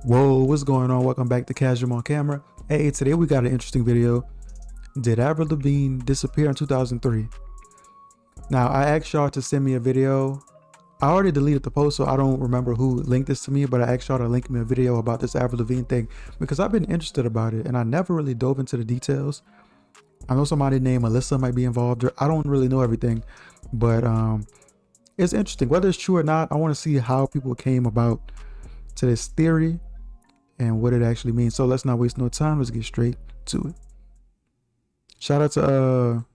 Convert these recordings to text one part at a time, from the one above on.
Whoa, what's going on? Welcome back to Casual on Camera. Hey, today we got an interesting video. Did Avril Lavigne disappear in 2003? Now, I asked y'all to send me a video. I already deleted the post, so I don't remember who linked this to me, but I asked y'all to link me a video about this Avril Lavigne thing because I've been interested about it and I never really dove into the details. I know somebody named Melissa might be involved. I don't really know everything, but it's interesting. Whether it's true or not, I want to see how people came about to this theory and what it actually means. So let's not waste no time. Let's get straight to it. Shout out to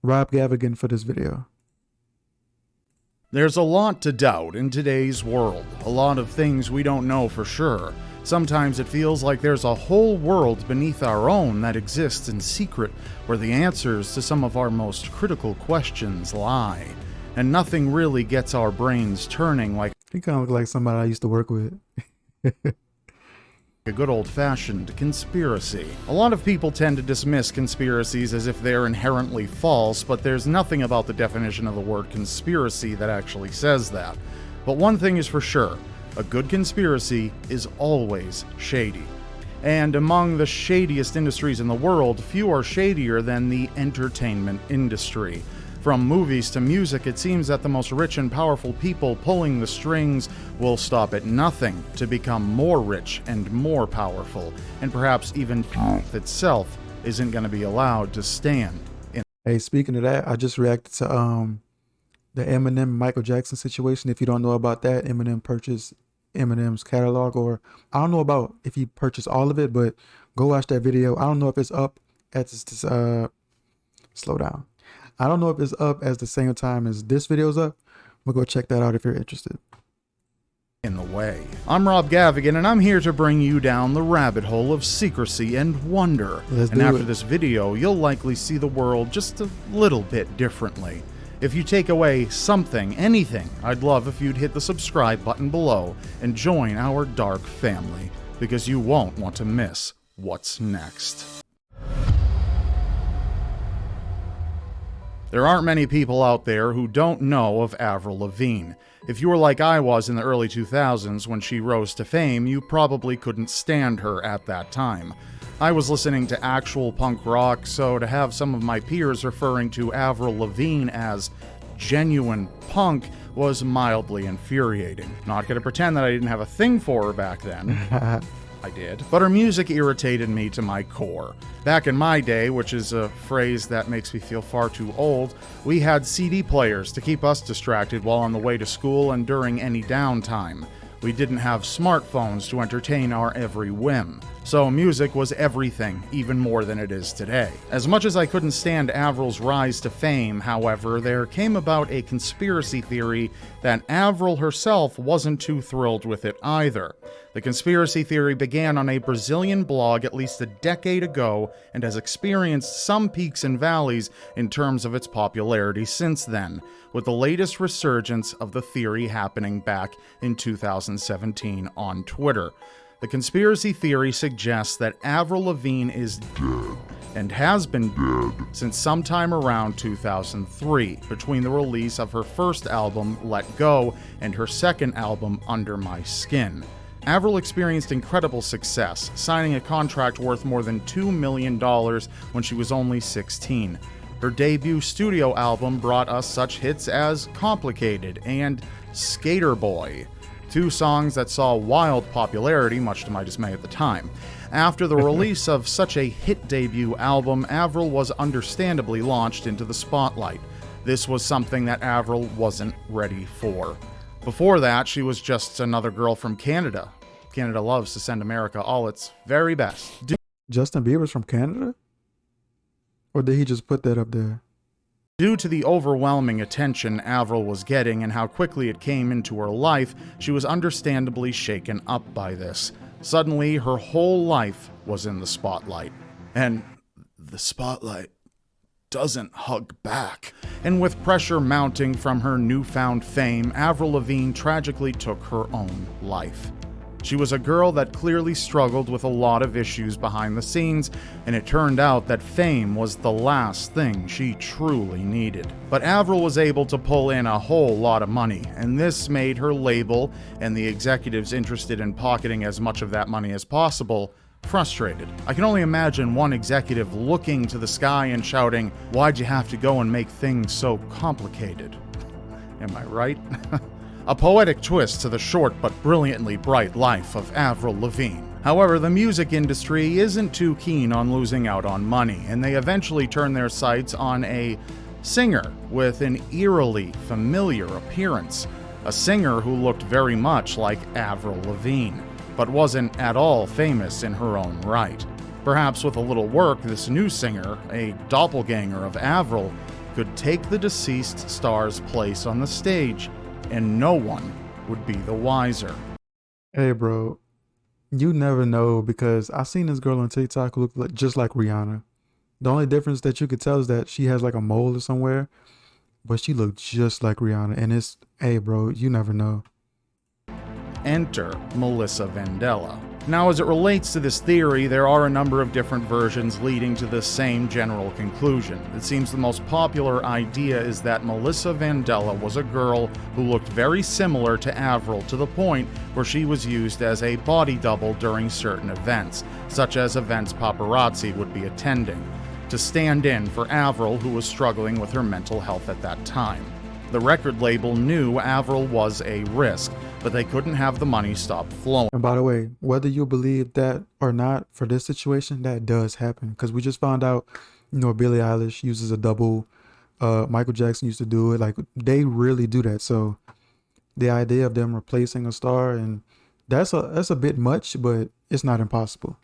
Rob Gavigan for this video. There's a lot to doubt in today's world, a lot of things we don't know for sure. Sometimes it feels like there's a whole world beneath our own that exists in secret, where the answers to some of our most critical questions lie. And nothing really gets our brains turning like He kind of look like somebody I used to work with. a good old-fashioned conspiracy. A lot of people tend to dismiss conspiracies as if they're inherently false, but there's nothing about the definition of the word conspiracy that actually says that. But one thing is for sure, a good conspiracy is always shady. And among the shadiest industries in the world, few are shadier than the entertainment industry. From movies to music, it seems that the most rich and powerful people pulling the strings will stop at nothing to become more rich and more powerful, and perhaps even truth itself isn't going to be allowed to stand in. Hey, speaking of that, I just reacted to the Eminem Michael Jackson situation. If you don't know about that, Eminem purchased Eminem's catalog, or I don't know about if he purchased all of it, but go watch that video. I don't know if it's up at this slow down. I don't know if it's up at the same time as this video's up. We'll go check that out if you're interested. In the way. I'm Rob Gavigan, and I'm here to bring you down the rabbit hole of secrecy and wonder. And after this video, you'll likely see the world just a little bit differently. If you take away something, anything, I'd love if you'd hit the subscribe button below and join our dark family, because you won't want to miss what's next. There aren't many people out there who don't know of Avril Lavigne. If you were like I was in the early 2000s when she rose to fame, you probably couldn't stand her at that time. I was listening to actual punk rock, so to have some of my peers referring to Avril Lavigne as genuine punk was mildly infuriating. Not gonna pretend that I didn't have a thing for her back then. I did. But her music irritated me to my core. Back in my day, which is a phrase that makes me feel far too old, we had CD players to keep us distracted while on the way to school and during any downtime. We didn't have smartphones to entertain our every whim. So music was everything, even more than it is today. As much as I couldn't stand Avril's rise to fame, however, there came about a conspiracy theory that Avril herself wasn't too thrilled with it either. The conspiracy theory began on a Brazilian blog at least a decade ago and has experienced some peaks and valleys in terms of its popularity since then, with the latest resurgence of the theory happening back in 2017 on Twitter. The conspiracy theory suggests that Avril Lavigne is dead, and has been dead since sometime around 2003, between the release of her first album, Let Go, and her second album, Under My Skin. Avril experienced incredible success, signing a contract worth more than $2 million when she was only 16. Her debut studio album brought us such hits as Complicated and Skater Boy, two songs that saw wild popularity, much to my dismay at the time. After the release of such a hit debut album, Avril was understandably launched into the spotlight. This was something that Avril wasn't ready for. Before that, she was just another girl from Canada. Canada loves to send America all its very best. Justin Bieber's from Canada? Or did he just put that up there? Due to the overwhelming attention Avril was getting and how quickly it came into her life, she was understandably shaken up by this. Suddenly, her whole life was in the spotlight. And the spotlight doesn't hug back. And with pressure mounting from her newfound fame, Avril Lavigne tragically took her own life. She was a girl that clearly struggled with a lot of issues behind the scenes, and it turned out that fame was the last thing she truly needed. But Avril was able to pull in a whole lot of money, and this made her label and the executives interested in pocketing as much of that money as possible frustrated. I can only imagine one executive looking to the sky and shouting, "Why'd you have to go and make things so complicated?" Am I right? A poetic twist to the short but brilliantly bright life of Avril Lavigne. However, the music industry isn't too keen on losing out on money, and they eventually turn their sights on a singer with an eerily familiar appearance. A singer who looked very much like Avril Lavigne, but wasn't at all famous in her own right. Perhaps with a little work, this new singer, a doppelganger of Avril, could take the deceased star's place on the stage, and no one would be the wiser. Hey, bro, you never know, because I seen this girl on TikTok who looked just like Rihanna. The only difference that you could tell is that she has like a mole or somewhere, but she looked just like Rihanna. And it's, hey, bro, you never know. Enter Melissa Vandella. Now, as it relates to this theory, there are a number of different versions leading to the same general conclusion. It seems the most popular idea is that Melissa Vandella was a girl who looked very similar to Avril to the point where she was used as a body double during certain events, such as events paparazzi would be attending, to stand in for Avril, who was struggling with her mental health at that time. The record label knew Avril was a risk, but they couldn't have the money stop flowing. And by the way, whether you believe that or not, for this situation, that does happen. Because we just found out, Billie Eilish uses a double. Michael Jackson used to do it. Like, they really do that. So the idea of them replacing a star, and that's a bit much, but it's not impossible.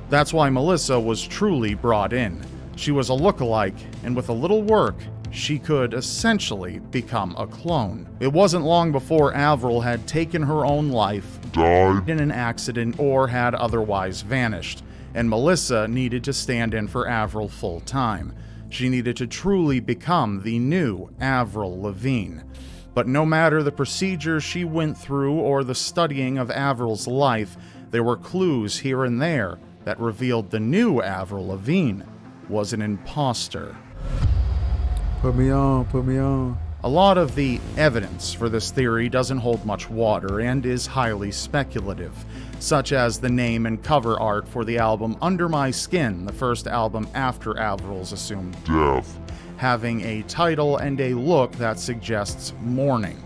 That's why Melissa was truly brought in. She was a lookalike, and with a little work, she could essentially become a clone. It wasn't long before Avril had taken her own life, died in an accident, or had otherwise vanished, and Melissa needed to stand in for Avril full time. She needed to truly become the new Avril Lavigne. But no matter the procedures she went through or the studying of Avril's life, there were clues here and there that revealed the new Avril Lavigne was an imposter. Put me on. A lot of the evidence for this theory doesn't hold much water and is highly speculative, such as the name and cover art for the album Under My Skin, the first album after Avril's assumed death, having a title and a look that suggests mourning,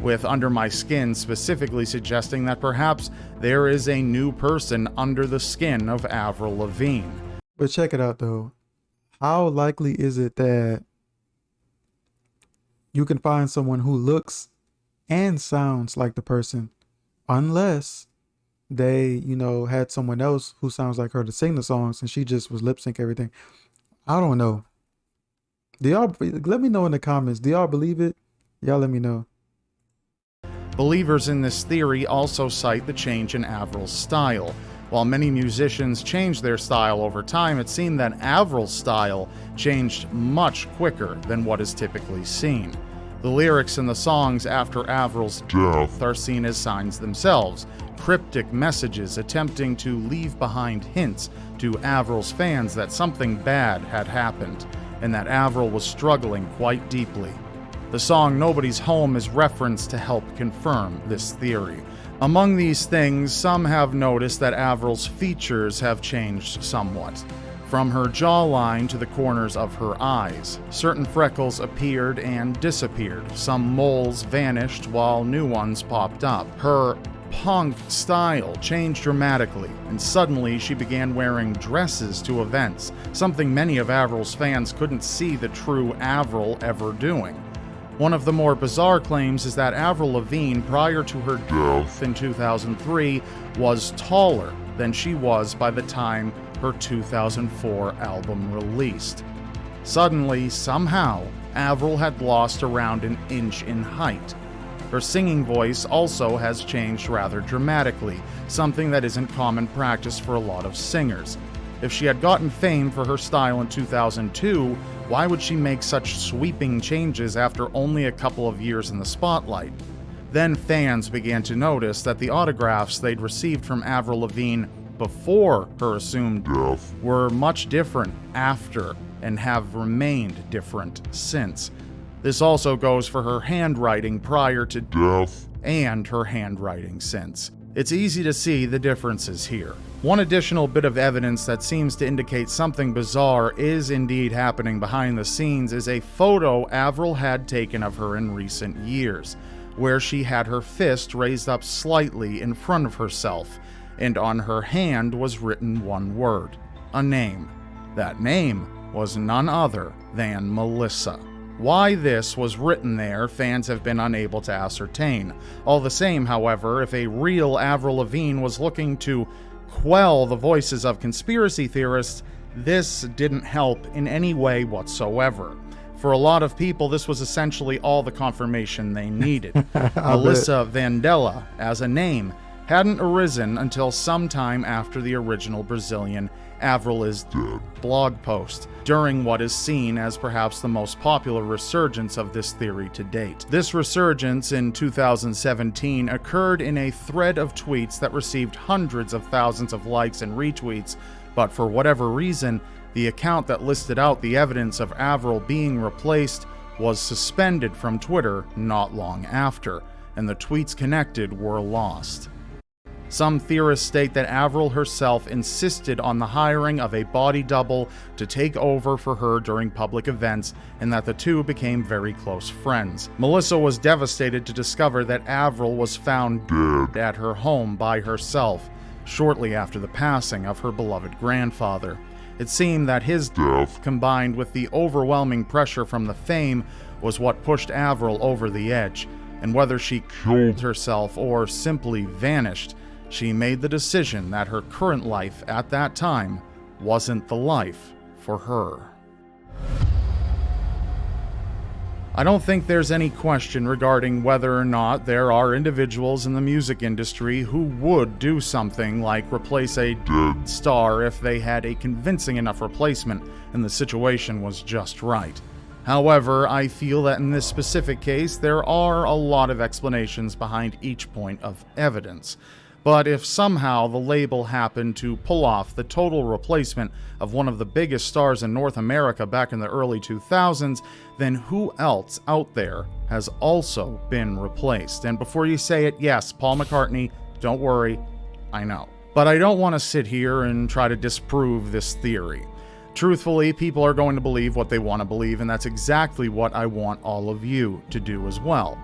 with Under My Skin specifically suggesting that perhaps there is a new person under the skin of Avril Lavigne. But check it out though. How likely is it that you can find someone who looks and sounds like the person, unless they, had someone else who sounds like her to sing the songs and she just was lip sync everything? I don't know. Do y'all, let me know in the comments. Do y'all believe it? Y'all let me know. Believers in this theory also cite the change in Avril's style. While many musicians changed their style over time, it seemed that Avril's style changed much quicker than what is typically seen. The lyrics in the songs after Avril's death are seen as signs themselves, cryptic messages attempting to leave behind hints to Avril's fans that something bad had happened, and that Avril was struggling quite deeply. The song Nobody's Home is referenced to help confirm this theory. Among these things, some have noticed that Avril's features have changed somewhat. From her jawline to the corners of her eyes, certain freckles appeared and disappeared. Some moles vanished while new ones popped up. Her punk style changed dramatically, and suddenly she began wearing dresses to events, something many of Avril's fans couldn't see the true Avril ever doing. One of the more bizarre claims is that Avril Lavigne, prior to her death in 2003, was taller than she was by the time her 2004 album released. Suddenly, somehow, Avril had lost around an inch in height. Her singing voice also has changed rather dramatically, something that isn't common practice for a lot of singers. If she had gotten fame for her style in 2002, why would she make such sweeping changes after only a couple of years in the spotlight? Then fans began to notice that the autographs they'd received from Avril Lavigne before her assumed death were much different after, and have remained different since. This also goes for her handwriting prior to death and her handwriting since. It's easy to see the differences here. One additional bit of evidence that seems to indicate something bizarre is indeed happening behind the scenes is a photo Avril had taken of her in recent years, where she had her fist raised up slightly in front of herself, and on her hand was written one word, a name. That name was none other than Melissa. Why this was written there, fans have been unable to ascertain. All the same, however, if a real Avril Lavigne was looking to quell the voices of conspiracy theorists, this didn't help in any way whatsoever. For a lot of people, this was essentially all the confirmation they needed. Melissa Vandella, as a name, hadn't arisen until sometime after the original Brazilian Avril is Dead blog post, during what is seen as perhaps the most popular resurgence of this theory to date. This resurgence in 2017 occurred in a thread of tweets that received hundreds of thousands of likes and retweets, but for whatever reason, the account that listed out the evidence of Avril being replaced was suspended from Twitter not long after, and the tweets connected were lost. Some theorists state that Avril herself insisted on the hiring of a body double to take over for her during public events, and that the two became very close friends. Melissa was devastated to discover that Avril was found dead at her home by herself, shortly after the passing of her beloved grandfather. It seemed that his death, combined with the overwhelming pressure from the fame, was what pushed Avril over the edge, and whether she killed herself or simply vanished, she made the decision that her current life at that time wasn't the life for her. I don't think there's any question regarding whether or not there are individuals in the music industry who would do something like replace a dead star if they had a convincing enough replacement and the situation was just right. However, I feel that in this specific case, there are a lot of explanations behind each point of evidence. But if somehow the label happened to pull off the total replacement of one of the biggest stars in North America back in the early 2000s, then who else out there has also been replaced? And before you say it, yes, Paul McCartney, don't worry, I know. But I don't want to sit here and try to disprove this theory. Truthfully, people are going to believe what they want to believe, and that's exactly what I want all of you to do as well.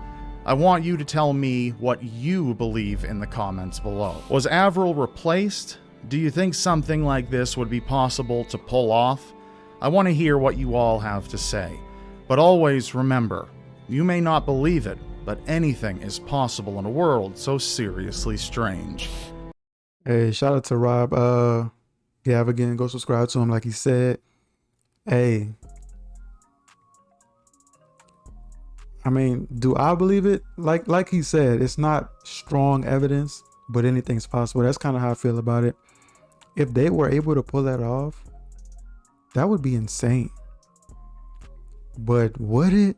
I want you to tell me what you believe in the comments below. Was Avril replaced? Do you think something like this would be possible to pull off? I want to hear what you all have to say. But always remember, you may not believe it, but anything is possible in a world so seriously strange. Hey, shout out to Rob. Yeah, again, go subscribe to him like he said. Hey, I mean, do I believe it? Like he said, it's not strong evidence, but anything's possible. That's kind of how I feel about it. If they were able to pull that off, that would be insane. But would it?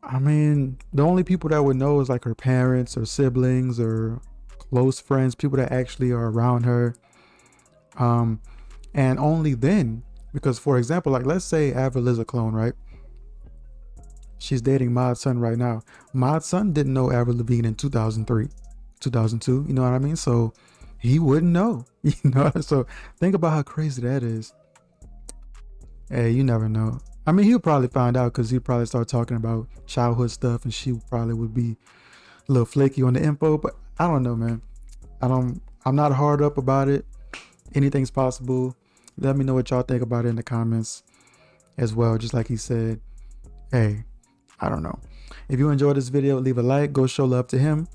I mean, the only people that would know is like her parents or siblings or close friends, people that actually are around her. And only then, because for example, like let's say Avril is a clone, right? She's dating Mod's son right now. Mod's son didn't know Avril Lavigne in 2003, 2002. You know what I mean? So he wouldn't know. You know. So think about how crazy that is. Hey, you never know. I mean, he'll probably find out because he'll probably start talking about childhood stuff, and she probably would be a little flaky on the info. But I don't know, man. I'm not hard up about it. Anything's possible. Let me know what y'all think about it in the comments as well. Just like he said. Hey, I don't know. If you enjoyed this video, leave a like. Go show love to him,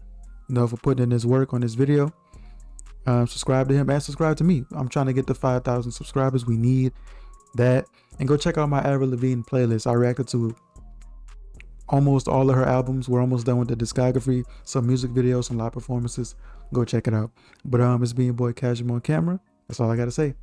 you know, for putting in his work on this video. Subscribe to him and subscribe to me. I'm trying to get to 5,000 subscribers. We need that. And go check out my Avril Lavigne playlist. I reacted to almost all of her albums. We're almost done with the discography. Some music videos, some live performances. Go check it out. But it's being boy Casual on camera. That's all I gotta say.